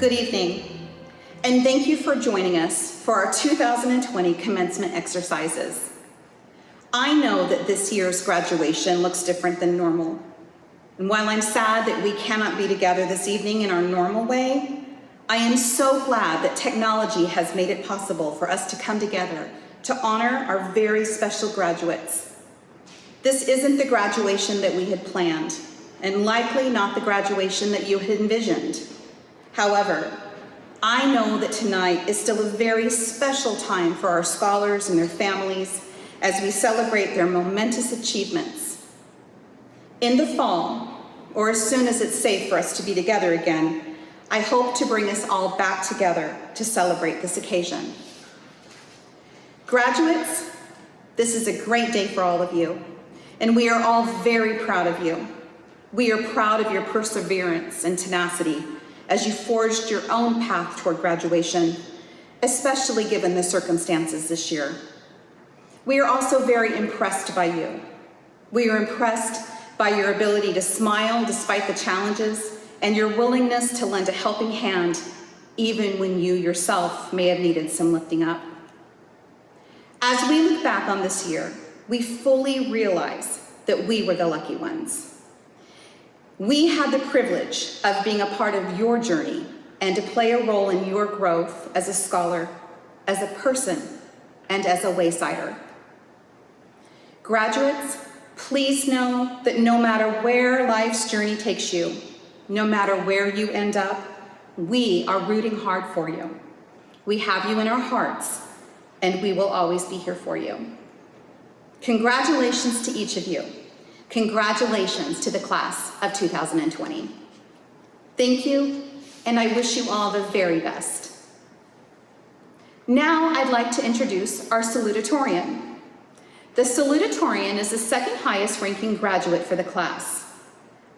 Good evening, and thank you for joining us for our 2020 commencement exercises. I know that this year's graduation looks different than normal. And while I'm sad that we cannot be together this evening in our normal way, I am so glad that technology has made it possible for us to come together to honor our very special graduates. This isn't the graduation that we had planned, and likely not the graduation that you had envisioned. However, I know that tonight is still a very special time for our scholars and their families as we celebrate their momentous achievements. In the fall, or as soon as it's safe for us to be together again, I hope to bring us all back together to celebrate this occasion. Graduates, this is a great day for all of you, and we are all very proud of you. We are proud of your perseverance and tenacity as you forged your own path toward graduation, especially given the circumstances this year. We are also very impressed by you. We are impressed by your ability to smile despite the challenges and your willingness to lend a helping hand even when you yourself may have needed some lifting up. As we look back on this year, we fully realize that we were the lucky ones. We had the privilege of being a part of your journey and to play a role in your growth as a scholar, as a person, and as a Waysider. Graduates, please know that no matter where life's journey takes you, no matter where you end up, we are rooting hard for you. We have you in our hearts, and we will always be here for you. Congratulations to each of you. Congratulations to the class of 2020. Thank you, and I wish you all the very best. Now I'd like to introduce our Salutatorian. The Salutatorian is the second highest ranking graduate for the class.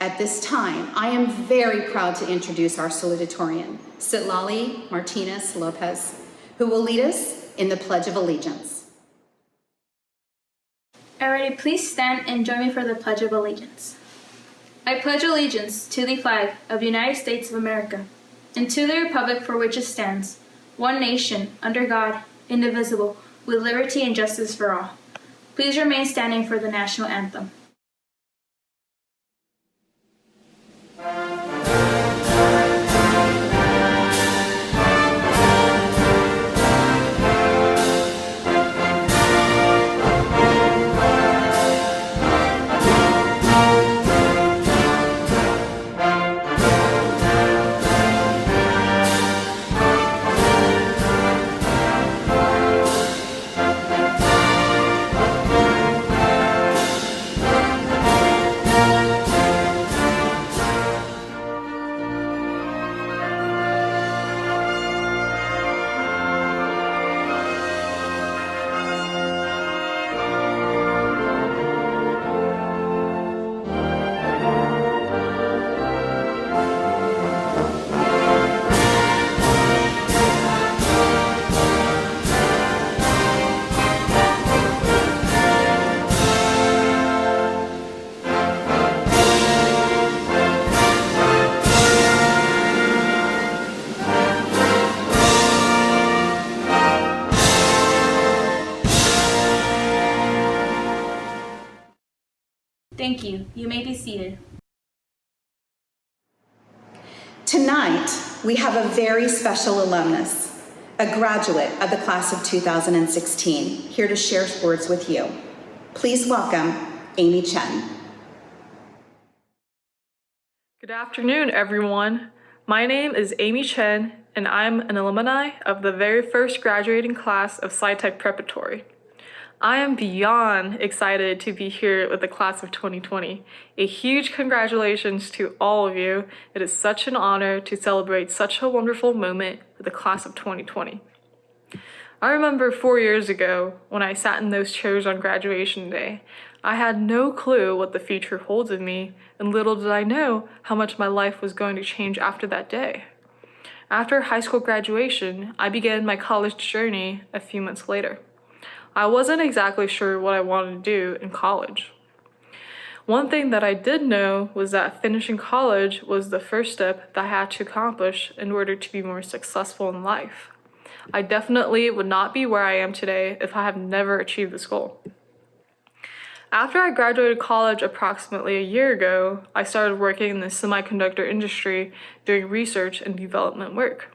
At this time, I am very proud to introduce our Salutatorian, Citlali Martinez Lopez, who will lead us in the Pledge of Allegiance. Alrighty, please stand and join me for the Pledge of Allegiance. I pledge allegiance to the flag of the United States of America and to the republic for which it stands, one nation, under God, indivisible, with liberty and justice for all. Please remain standing for the national anthem. Thank you. You may be seated. Tonight, we have a very special alumnus, a graduate of the class of 2016, here to share words with you. Please welcome Amy Chen. Good afternoon, everyone. My name is Amy Chen, and I'm an alumni of the very first graduating class of Sci-Tech Preparatory. I am beyond excited to be here with the class of 2020. A huge congratulations to all of you. It is such an honor to celebrate such a wonderful moment with the class of 2020. I remember 4 years ago when I sat in those chairs on graduation day. I had no clue what the future holds of me, and little did I know how much my life was going to change after that day. After high school graduation, I began my college journey a few months later. I wasn't exactly sure what I wanted to do in college. One thing that I did know was that finishing college was the first step that I had to accomplish in order to be more successful in life. I definitely would not be where I am today if I had never achieved this goal. After I graduated college approximately a year ago, I started working in the semiconductor industry doing research and development work.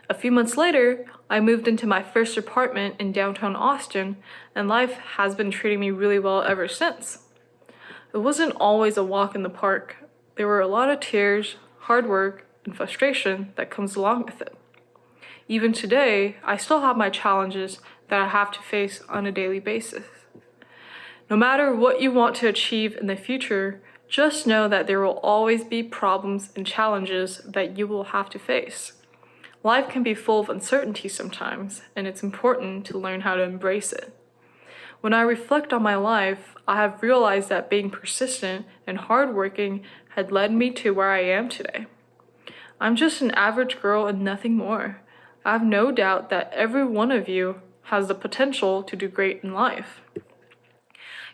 A few months later, I moved into my first apartment in downtown Austin, and life has been treating me really well ever since. It wasn't always a walk in the park. There were a lot of tears, hard work, and frustration that comes along with it. Even today, I still have my challenges that I have to face on a daily basis. No matter what you want to achieve in the future, just know that there will always be problems and challenges that you will have to face. Life can be full of uncertainty sometimes, and it's important to learn how to embrace it. When I reflect on my life, I have realized that being persistent and hardworking had led me to where I am today. I'm just an average girl and nothing more. I have no doubt that every one of you has the potential to do great in life.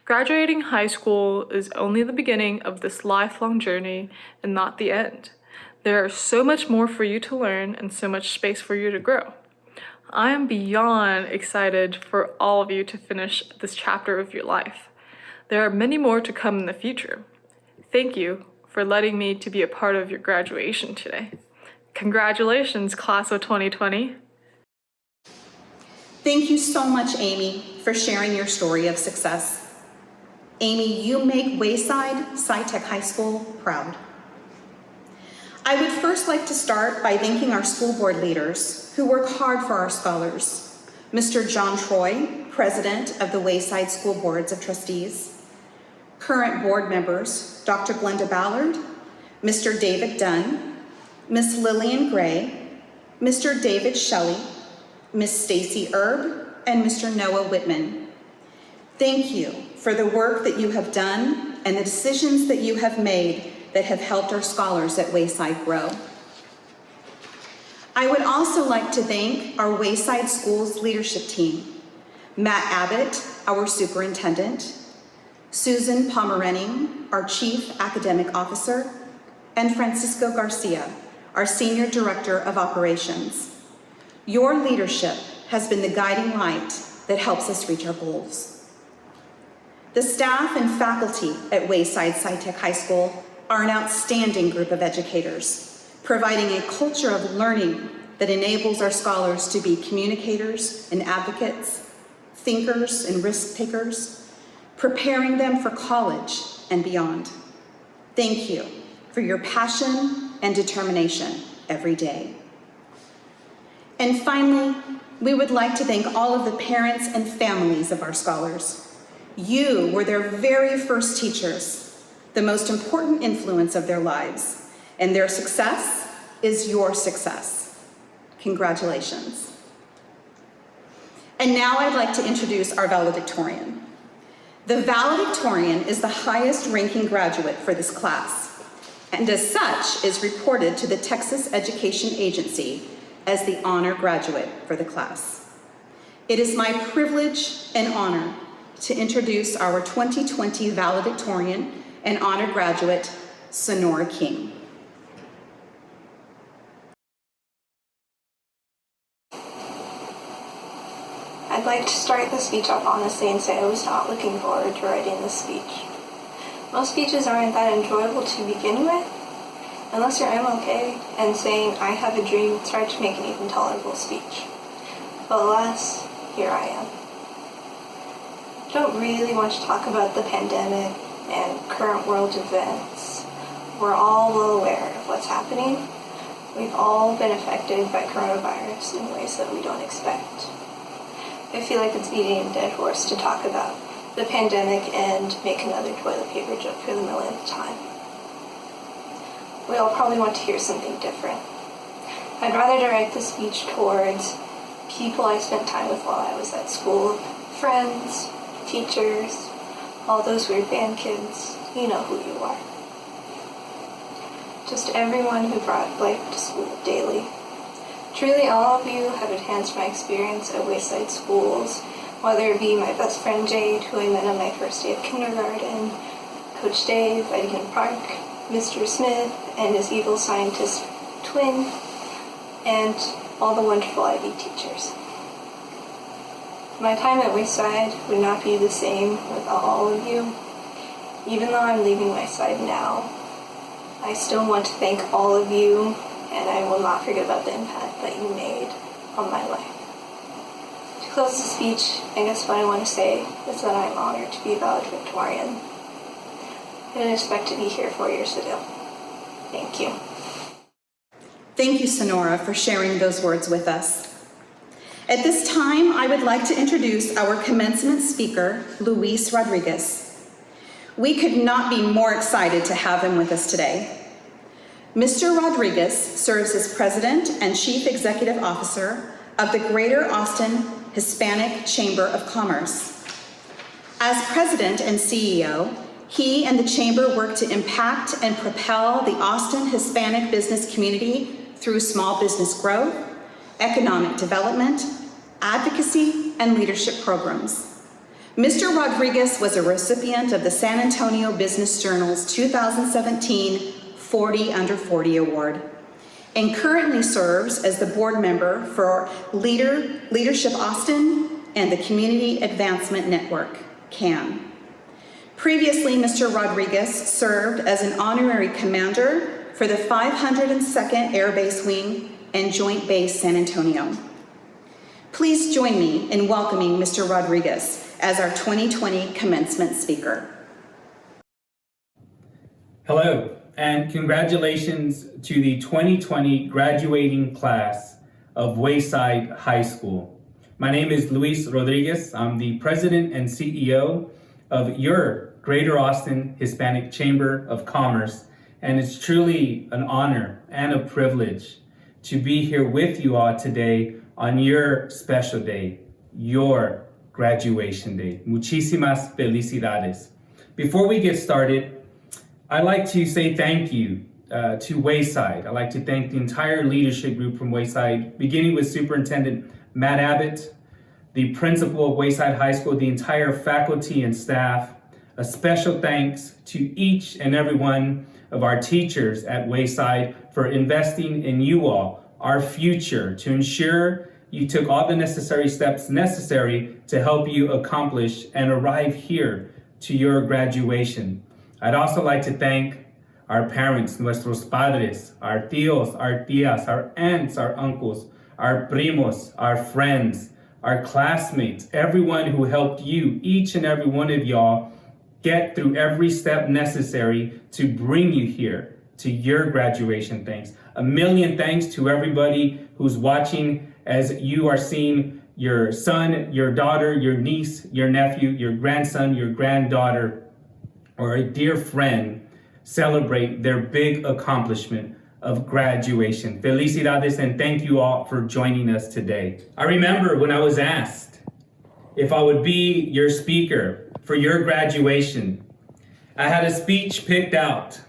Graduating high school is only the beginning of this lifelong journey and not the end. There is so much more for you to learn and so much space for you to grow. I am beyond excited for all of you to finish this chapter of your life. There are many more to come in the future. Thank you for letting me to be a part of your graduation today. Congratulations, class of 2020. Thank you so much, Amy, for sharing your story of success. Amy, you make Wayside Sci-Tech High School proud. I would first like to start by thanking our school board leaders who work hard for our scholars. Mr. John Troy, President of the Wayside School Boards of Trustees. Current board members, Dr. Glenda Ballard, Mr. David Dunn, Miss Lillian Gray, Mr. David Shelley, Miss Stacy Erb, and Mr. Noah Whitman. Thank you for the work that you have done and the decisions that you have made that have helped our scholars at Wayside grow. I would also like to thank our Wayside Schools leadership team, Matt Abbott, our superintendent, Susan Pomerening, our chief academic officer, and Francisco Garcia, our senior director of operations. Your leadership has been the guiding light that helps us reach our goals. The staff and faculty at Wayside Sci-Tech High School are an outstanding group of educators, providing a culture of learning that enables our scholars to be communicators and advocates, thinkers and risk takers, preparing them for college and beyond. Thank you for your passion and determination every day. And finally, we would like to thank all of the parents and families of our scholars. You were their very first teachers, the most important influence of their lives, and their success is your success. Congratulations. And now I'd like to introduce our valedictorian. The valedictorian is the highest ranking graduate for this class, and as such is reported to the Texas Education Agency as the honor graduate for the class. It is my privilege and honor to introduce our 2020 valedictorian and honor graduate, Sonora King. I'd like to start the speech off honestly and say I was not looking forward to writing this speech. Most speeches aren't that enjoyable to begin with, unless you're MLK and saying, I have a dream, start to make an even tolerable speech. But alas, here I am. I don't really want to talk about the pandemic and current world events. We're all well aware of what's happening. We've all been affected by coronavirus in ways that we don't expect. I feel like it's beating a dead horse to talk about the pandemic and make another toilet paper joke for the millionth time. We all probably want to hear something different. I'd rather direct the speech towards people I spent time with while I was at school, friends, teachers, all those weird band kids, you know who you are. Just everyone who brought life to school daily. Truly all of you have enhanced my experience at Wayside Schools, whether it be my best friend Jade, who I met on my first day of kindergarten, Coach Dave, Eddie Park, Mr. Smith and his evil scientist twin, and all the wonderful IB teachers. My time at Wayside would not be the same without all of you. Even though I'm leaving Wayside now, I still want to thank all of you, and I will not forget about the impact that you made on my life. To close the speech, I guess what I want to say is that I'm honored to be valedictorian. I didn't expect to be here 4 years ago. Thank you. Thank you, Sonora, for sharing those words with us. At this time, I would like to introduce our commencement speaker, Luis Rodriguez. We could not be more excited to have him with us today. Mr. Rodriguez serves as President and Chief Executive Officer of the Greater Austin Hispanic Chamber of Commerce. As President and CEO, he and the Chamber work to impact and propel the Austin Hispanic business community through small business growth, economic development, advocacy, and leadership programs. Mr. Rodriguez was a recipient of the San Antonio Business Journal's 2017 40 Under 40 Award and currently serves as the board member for Leadership Austin and the Community Advancement Network, CAN. Previously, Mr. Rodriguez served as an honorary commander for the 502nd Air Base Wing and Joint Base San Antonio. Please join me in welcoming Mr. Rodriguez as our 2020 commencement speaker. Hello, and congratulations to the 2020 graduating class of Wayside High School. My name is Luis Rodriguez. I'm the President and CEO of your Greater Austin Hispanic Chamber of Commerce, and it's truly an honor and a privilege to be here with you all today on your special day, your graduation day. Muchísimas felicidades. Before we get started, I'd like to say thank you to Wayside. I'd like to thank the entire leadership group from Wayside, beginning with Superintendent Matt Abbott, the principal of Wayside High School, the entire faculty and staff. A special thanks to each and every one of our teachers at Wayside for investing in you all, our future, to ensure you took all the necessary steps necessary to help you accomplish and arrive here to your graduation. I'd also like to thank our parents, nuestros padres, our tíos, our tías, our aunts, our uncles, our primos, our friends, our classmates, everyone who helped you, each and every one of y'all, get through every step necessary to bring you here to your graduation. Thanks. A million thanks to everybody who's watching as you are seeing your son, your daughter, your niece, your nephew, your grandson, your granddaughter, or a dear friend celebrate their big accomplishment of graduation. Felicidades, and thank you all for joining us today. I remember when I was asked if I would be your speaker for your graduation, I had a speech picked out.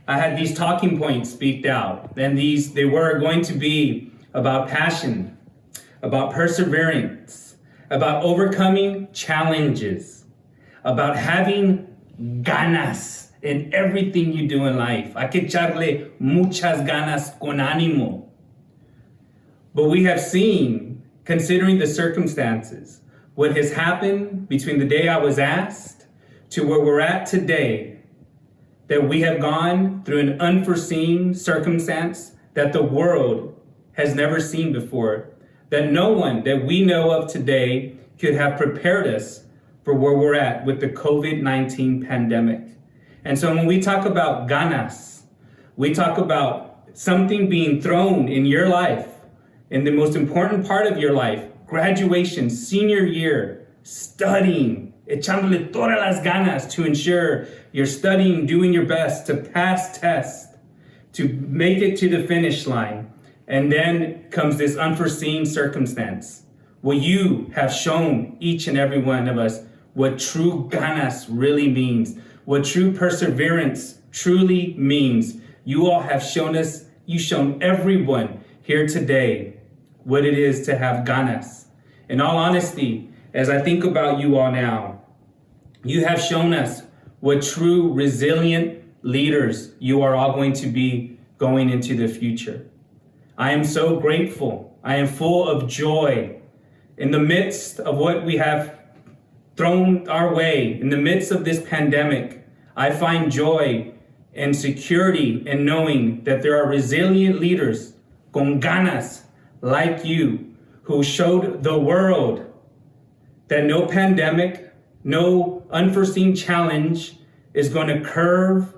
I had these talking points speaked out, and they were going to be about passion, about perseverance, about overcoming challenges, about having ganas in everything you do in life. Hay que echarle muchas ganas con ánimo. But we have seen, considering the circumstances, what has happened between the day I was asked to where we're at today, that we have gone through an unforeseen circumstance that the world has never seen before, that no one that we know of today could have prepared us for where we're at with the COVID-19 pandemic. And so when we talk about ganas, we talk about something being thrown in your life, in the most important part of your life, graduation, senior year, studying, echándole todas las ganas to ensure you're studying, doing your best to pass tests, to make it to the finish line. And then comes this unforeseen circumstance. Well, you have shown each and every one of us what true ganas really means, what true perseverance truly means. You all have shown us, you've shown everyone here today what it is to have ganas. In all honesty, as I think about you all now, you have shown us what true resilient leaders you are all going to be going into the future. I am so grateful. I am full of joy in the midst of what we have thrown our way, in the midst of this pandemic. I find joy and security in knowing that there are resilient leaders con ganas like you who showed the world that no pandemic, no unforeseen challenge is going to curve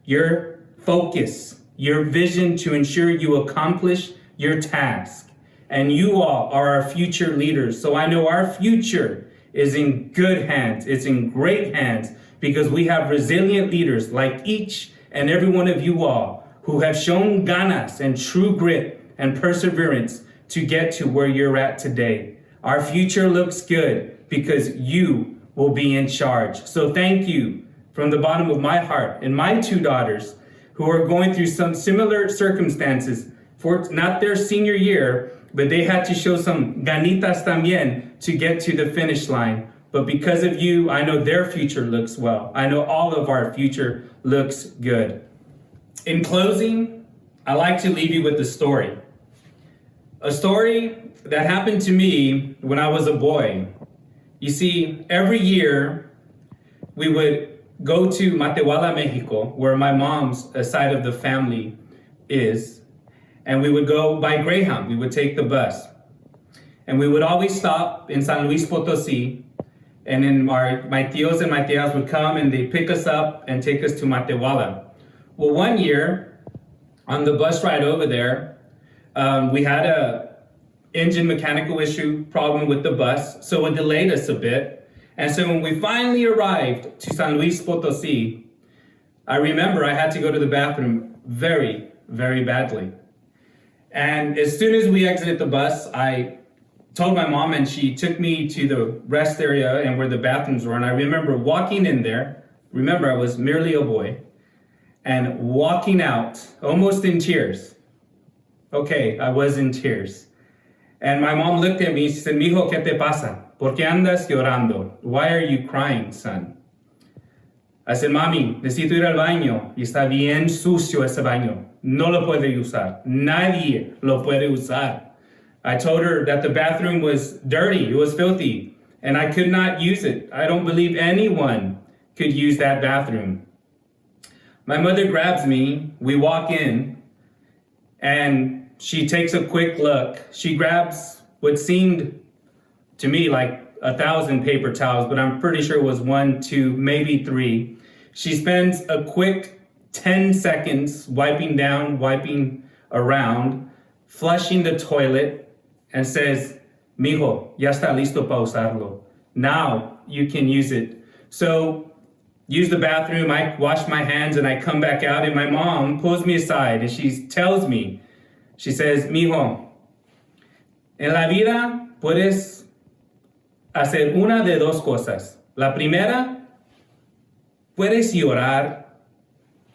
your focus, your vision to ensure you accomplish your task. And you all are our future leaders. So I know our future is in good hands. It's in great hands because we have resilient leaders like each and every one of you all who have shown ganas and true grit and perseverance to get to where you're at today. Our future looks good because you will be in charge. So thank you from the bottom of my heart and my two daughters who are going through some similar circumstances for not their senior year, but they had to show some ganitas también to get to the finish line. But because of you, I know their future looks well. I know all of our future looks good. In closing, I like to leave you with a story. A story that happened to me when I was a boy. You see, every year we would go to Matehuala, Mexico, where my mom's side of the family is, and we would go by Greyhound. We would take the bus. And we would always stop in San Luis Potosí, and then my tios and my tias would come and they'd pick us up and take us to Matehuala. Well, one year, on the bus ride over there, we had a engine mechanical issue problem with the bus, so it delayed us a bit. And so when we finally arrived to San Luis Potosí, I remember I had to go to the bathroom very, very badly. And as soon as we exited the bus, I told my mom and she took me to the rest area and where the bathrooms were. And I remember walking in there, remember I was merely a boy, and walking out almost in tears. Okay, I was in tears. And my mom looked at me, she said, "Mijo, ¿qué te pasa? ¿Por qué andas llorando? Why are you crying, son?" I said, "Mami, necesito ir al baño y está bien sucio ese baño. No lo puede usar. Nadie lo puede usar." I told her that the bathroom was dirty, it was filthy, and I could not use it. I don't believe anyone could use that bathroom. My mother grabs me, we walk in, and she takes a quick look. She grabs what seemed to me like 1,000 paper towels, but I'm pretty sure it was 1, 2, maybe 3. She spends a quick 10 seconds wiping down, wiping around, flushing the toilet, and says, "Mijo, ya está listo para usarlo. Now you can use it." So use the bathroom, I wash my hands and I come back out and my mom pulls me aside and she tells me, she says, "Mijo, en la vida puedes hacer una de dos cosas. La primera, puedes llorar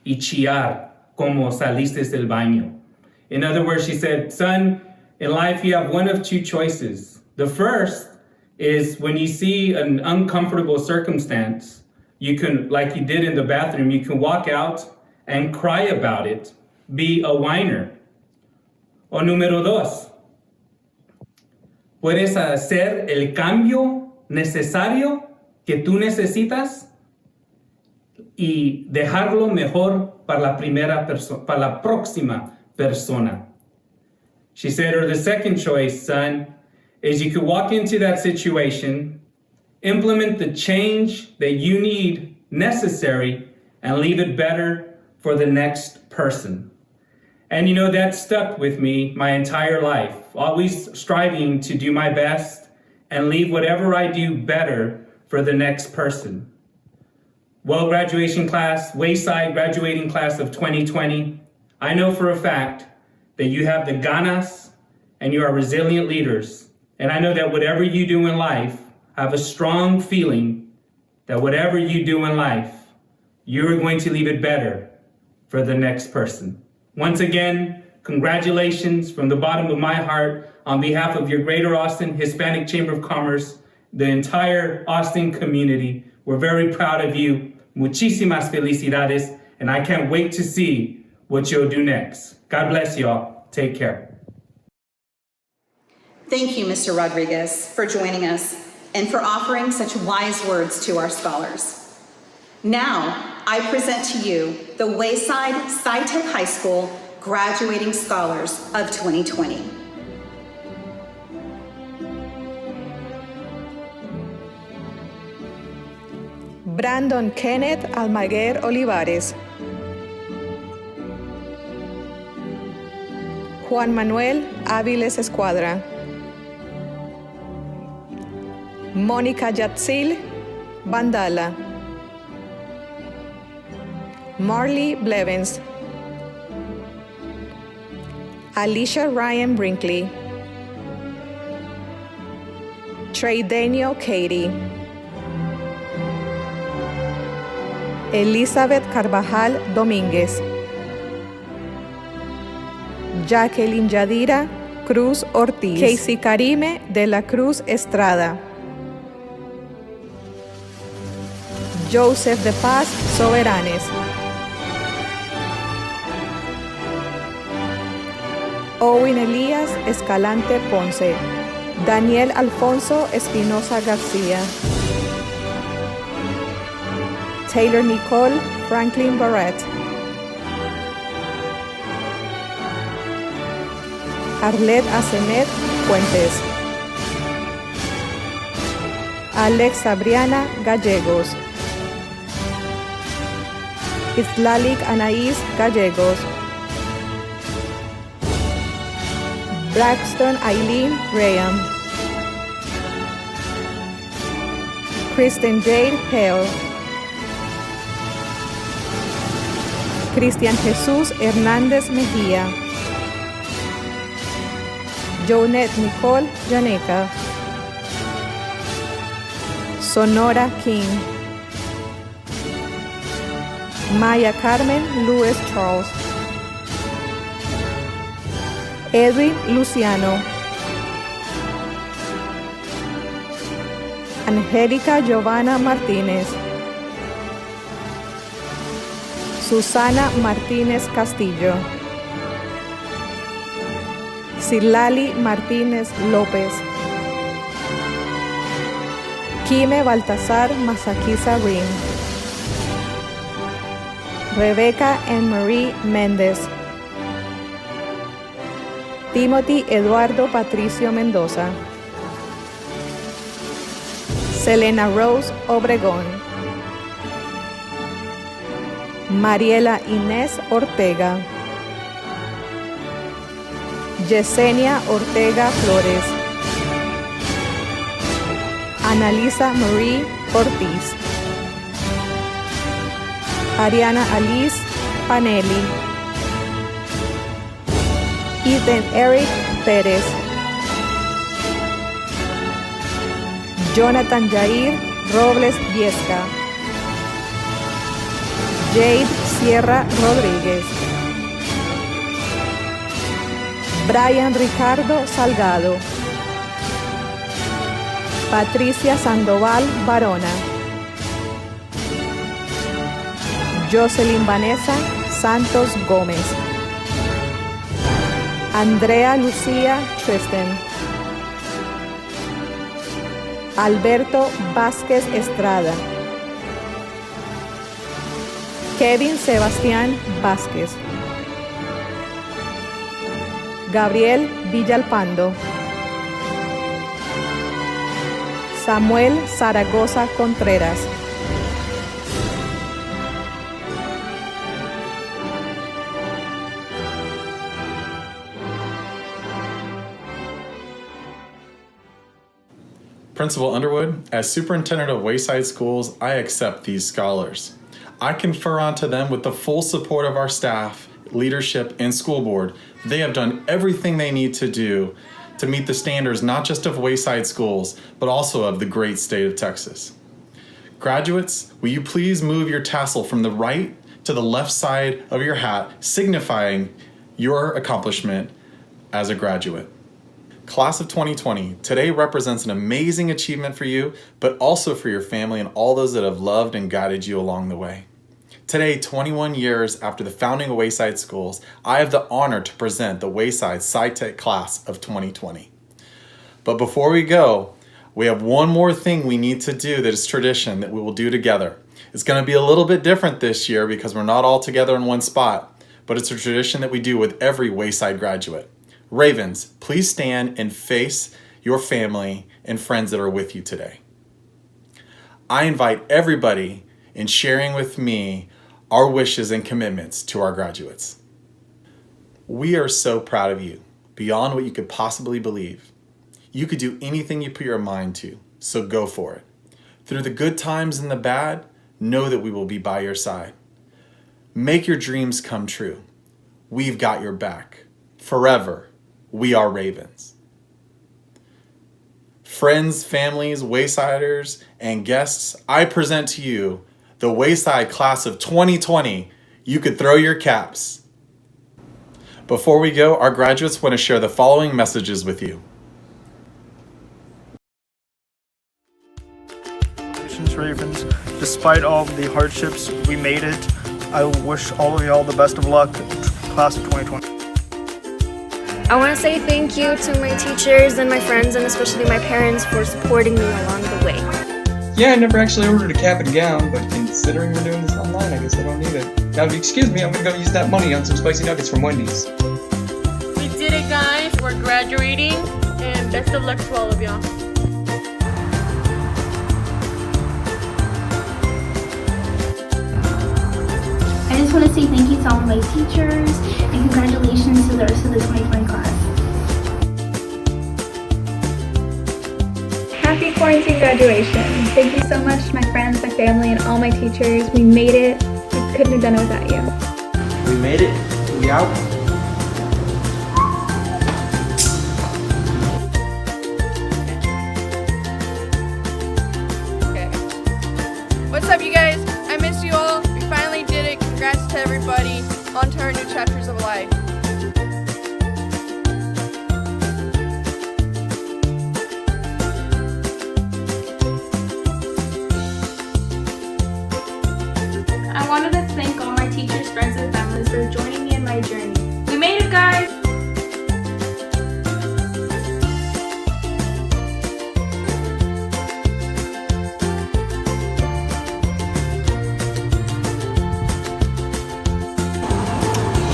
y chillar como saliste del baño." In other words, she said, "Son, in life you have one of two choices. The first is when you see an uncomfortable circumstance, you can, like you did in the bathroom, you can walk out and cry about it, be a whiner. O número dos, puedes hacer el cambio necesario que tú necesitas y dejarlo mejor para la próxima persona." She said, or the second choice, son, is you could walk into that situation, implement the change that you need necessary, and leave it better for the next person. And you know, that stuck with me my entire life, always striving to do my best and leave whatever I do better for the next person. Well, graduation class, Wayside graduating class of 2020, I know for a fact that you have the ganas and you are resilient leaders. And I know that whatever you do in life, I have a strong feeling that whatever you do in life, you're going to leave it better for the next person. Once again, congratulations from the bottom of my heart on behalf of your Greater Austin Hispanic Chamber of Commerce, the entire Austin community. We're very proud of you. Muchísimas felicidades, and I can't wait to see what you'll do next. God bless y'all. Take care. Thank you, Mr. Rodriguez, for joining us and for offering such wise words to our scholars. Now, I present to you the Wayside Sci-Tech High School Graduating Scholars of 2020. Brandon Kenneth Almaguer Olivares. Juan Manuel Áviles Escuadra. Mónica Yatzil Bandala. Marley Blevins. Alicia Ryan Brinkley. Trey Daniel Katie. Elizabeth Carvajal Domínguez. Jacqueline Yadira Cruz Ortiz. Casey Karime de la Cruz Estrada. Joseph de Paz Soberanes. Owen Elías Escalante Ponce. Daniel Alfonso Espinosa García. Taylor Nicole Franklin Barrett. Arlette Asenet Fuentes. Alexa Briana Gallegos. Islalic Anaís Gallegos. Braxton Eileen Graham. Kristen Jade Hale. Cristian Jesús Hernández Mejía. Jonette Nicole Yaneca. Sonora King. Maya Carmen Lewis Charles. Edwin Luciano. Angélica Giovanna Martínez. Susana Martínez Castillo. Silali Martínez López. Kime Baltasar Masaquiza Ring. Rebeca Anne-Marie Méndez. Timothy Eduardo Patricio Mendoza. Selena Rose Obregón. Mariela Inés Ortega. Yesenia Ortega Flores. Analisa Marie Ortiz. Ariana Alice Panelli. Ethan Eric Pérez. Jonathan Jair Robles Viesca. Jade Sierra Rodríguez. Brian Ricardo Salgado. Patricia Sandoval Barona. Jocelyn Vanessa Santos Gómez. Andrea Lucía Tristan. Alberto Vázquez Estrada. Kevin Sebastián Vázquez. Gabriel Villalpando. Samuel Zaragoza Contreras. Principal Underwood, as superintendent of Wayside Schools, I accept these scholars. I confer onto them with the full support of our staff, leadership, and school board. They have done everything they need to do to meet the standards not just of Wayside Schools, but also of the great state of Texas. Graduates, will you please move your tassel from the right to the left side of your hat, signifying your accomplishment as a graduate. Class of 2020, today represents an amazing achievement for you, but also for your family and all those that have loved and guided you along the way. Today, 21 years after the founding of Wayside Schools, I have the honor to present the Wayside Sci-Tech Class of 2020. But before we go, we have one more thing we need to do that is tradition that we will do together. It's going to be a little bit different this year because we're not all together in one spot, but it's a tradition that we do with every Wayside graduate. Ravens, please stand and face your family and friends that are with you today. I invite everybody in sharing with me our wishes and commitments to our graduates. We are so proud of you, beyond what you could possibly believe. You could do anything you put your mind to, so go for it. Through the good times and the bad, know that we will be by your side. Make your dreams come true. We've got your back. Forever, we are Ravens. Friends, families, Waysiders, and guests, I present to you the Wayside Class of 2020. You could throw your caps. Before we go, our graduates want to share the following messages with you. Ravens, despite all of the hardships, we made it. I wish all of y'all the best of luck, Class of 2020. I want to say thank you to my teachers and my friends and especially my parents for supporting me along the way. Yeah, I never actually ordered a cap and gown, but considering we're doing this online, I guess I don't need it. Now, if you excuse me, I'm gonna go use that money on some spicy nuggets from Wendy's. We did it, guys. We're graduating, and best of luck to all of y'all. I just want to say thank you to all of my teachers and congratulations to the rest of the 2020 class. Happy quarantine graduation. Thank you so much to my friends, my family, and all my teachers. We made it. We couldn't have done it without you. We made it. We out. What's up, you guys? I miss you all. We finally did it. Congrats to everybody. On to our new chapters of life. I wanted to thank all my teachers, friends, and families for joining me in my journey. We made it, guys!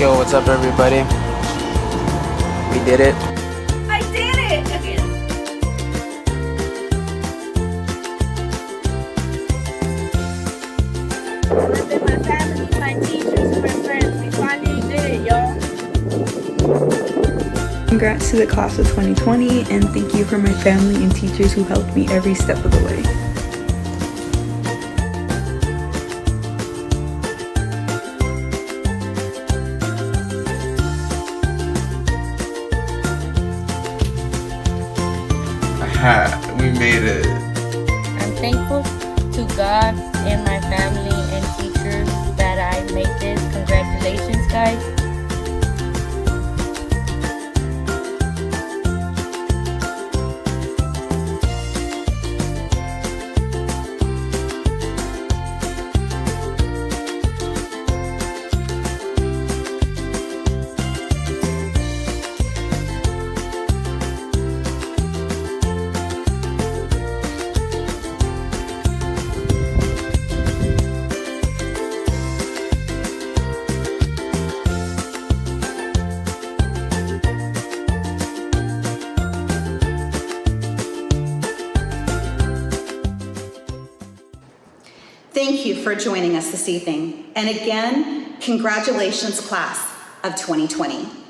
Yo, what's up, everybody? We did it. I did it! Okay. With my family, my teachers, and my friends, we finally did it, y'all. Congrats to the class of 2020, and thank you for my family and teachers who helped me every step of the way. We made it. I'm thankful to God and my family and teachers that I made this. Congratulations, guys. Thank you for joining us this evening. And again, congratulations, class of 2020.